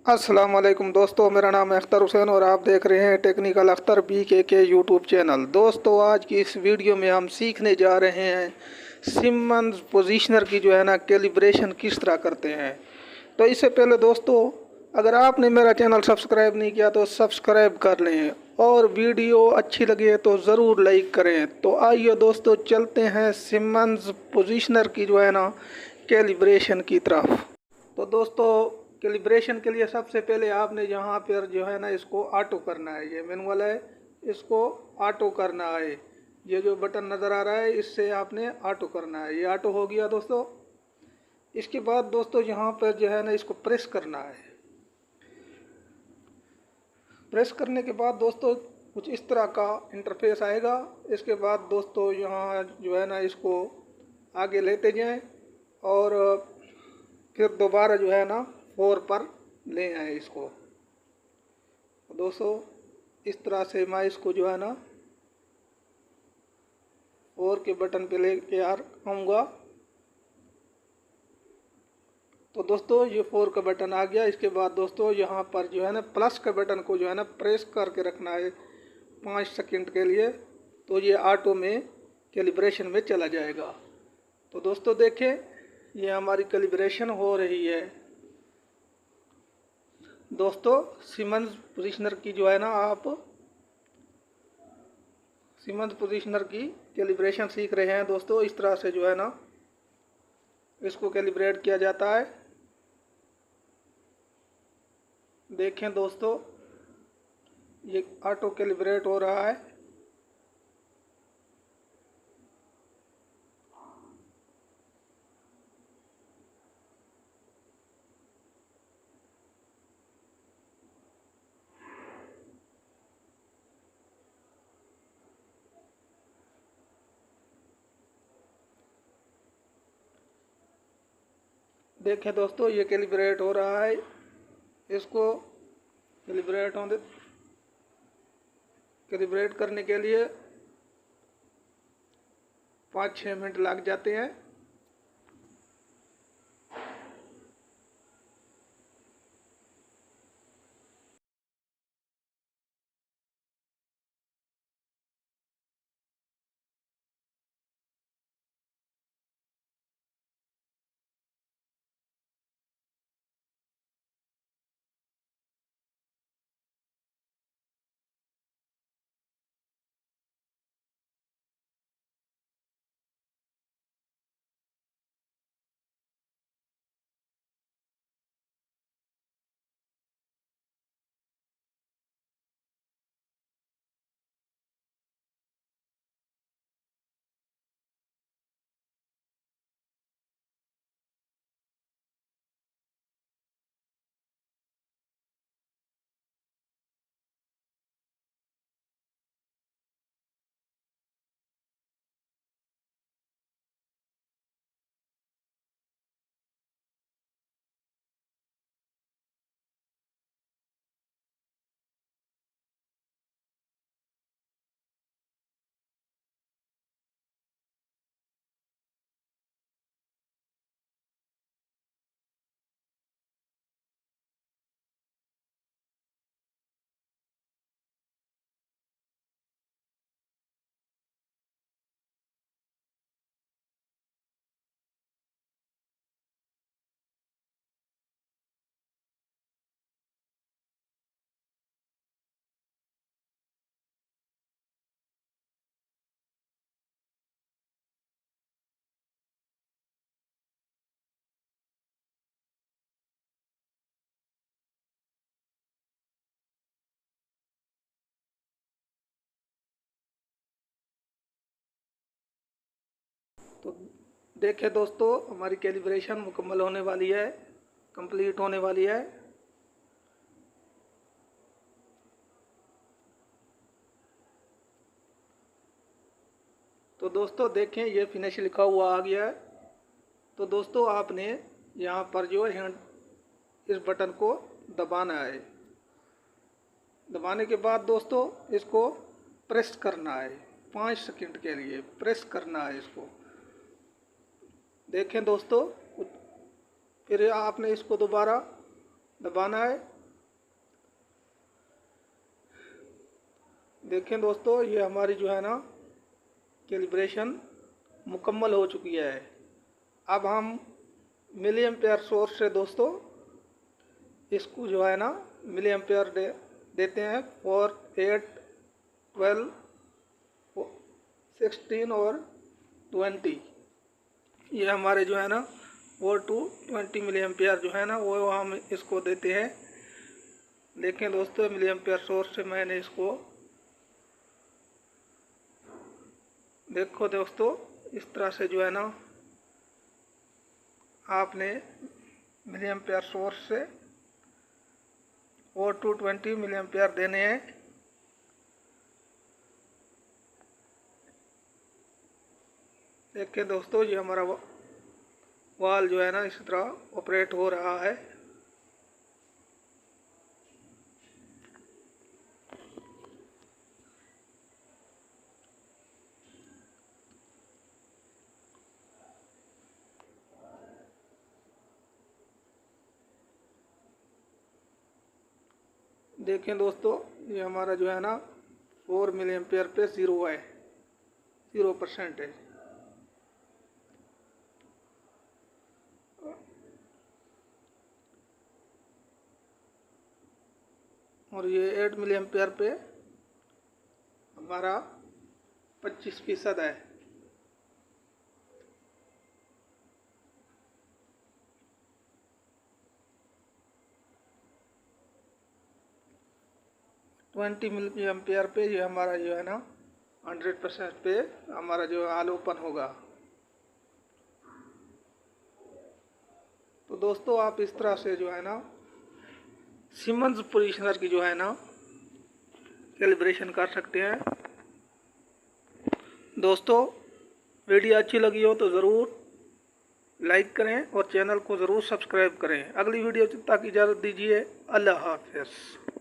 अस्सलाम वालेकुम दोस्तों, मेरा नाम है अख्तर हुसैन और आप देख रहे हैं technical Akhtar BKK YouTube channel. दोस्तों, आज की इस वीडियो में हम सीखने जा रहे हैं सिमंस पोजीशनर की जो है ना कैलिब्रेशन किस तरह करते हैं। तो इससे पहले दोस्तों, अगर आपने मेरा चैनल सब्सक्राइब नहीं किया तो सब्सक्राइब कर लें और वीडियो अच्छी लगे तो ज़रूर लाइक करें। तो आइए दोस्तों, चलते हैं सिमंस पोजीशनर की जो है ना कैलिब्रेशन की तरफ। तो दोस्तों, कैलिब्रेशन के लिए सबसे पहले आपने यहाँ पर जो है ना इसको ऑटो करना है। ये मैनुअल है, इसको ऑटो करना है। ये जो बटन नज़र आ रहा है इससे आपने ऑटो करना है। ये ऑटो हो गया दोस्तों। इसके बाद दोस्तों यहाँ पर जो है ना इसको प्रेस करना है। प्रेस करने के बाद दोस्तों कुछ इस तरह का इंटरफेस आएगा। इसके बाद दोस्तों यहाँ जो है ना इसको आगे लेते जाएं और फिर दोबारा जो है ना 4 पर ले आए इसको। दोस्तों इस तरह से मैं इसको जो है ना 4 के बटन पे लेके आऊँगा। तो दोस्तों ये 4 का बटन आ गया। इसके बाद दोस्तों यहाँ पर जो है ना प्लस के बटन को जो है ना प्रेस करके रखना है 5 सेकंड के लिए। तो ये ऑटो में कैलिब्रेशन में चला जाएगा। तो दोस्तों देखें, ये हमारी कैलिब्रेशन हो रही है। दोस्तों सिमंस पोजीशनर की जो है ना आप सिमंस पोजीशनर की कैलिब्रेशन सीख रहे हैं। दोस्तों इस तरह से जो है ना इसको कैलिब्रेट किया जाता है। देखें दोस्तों, ये ऑटो कैलिब्रेट हो रहा है। देखें दोस्तों, ये कैलिब्रेट हो रहा है। इसको कैलिब्रेट करने के लिए 5-6 मिनट लग जाते हैं। तो देखें दोस्तों, हमारी कैलिब्रेशन मुकम्मल होने वाली है, कंप्लीट होने वाली है। तो दोस्तों देखें, ये फिनिश लिखा हुआ आ गया है। तो दोस्तों आपने यहाँ पर जो है इस बटन को दबाना है। दबाने के बाद दोस्तों इसको प्रेस करना है 5 सेकंड के लिए प्रेस करना है इसको। देखें दोस्तों, फिर आपने इसको दोबारा दबाना है। देखें दोस्तों, ये हमारी जो है ना कैलिब्रेशन मुकम्मल हो चुकी है। अब हम मिली एम्पेयर सोर्स से दोस्तों इसको जो है ना मिली एम्पेयर देते हैं 4, 8, 12, 16 और 20। ये हमारे जो है ना 4 to 20 मिली एम्पेयर जो है ना वो हम इसको देते हैं। देखें दोस्तों, मिली एम्पेयर सोर्स से मैंने इसको देखो दोस्तों, इस तरह से जो है ना आपने मिली एम्पेयर सोर्स से 4 to 20 मिली एम्पेयर देने हैं। देखिए दोस्तों, ये हमारा वाल जो है ना इस तरह ऑपरेट हो रहा है। देखें दोस्तों, ये हमारा जो है ना 4 मिली एम्पेयर पे 0 है, 0% है। और ये 8 मिली एम्पेयर पे हमारा 25% है। ट्वेंटी मिली एम्पेयर पे ये हमारा जो है ना 100% पे हमारा जो आल ओपन होगा। तो दोस्तों, आप इस तरह से जो है ना सिमंस पोजीशनर की जो है ना कैलिब्रेशन कर सकते हैं। दोस्तों, वीडियो अच्छी लगी हो तो ज़रूर लाइक करें और चैनल को ज़रूर सब्सक्राइब करें। अगली वीडियो तक इजाज़त दीजिए। अल्लाह हाफ़िज़।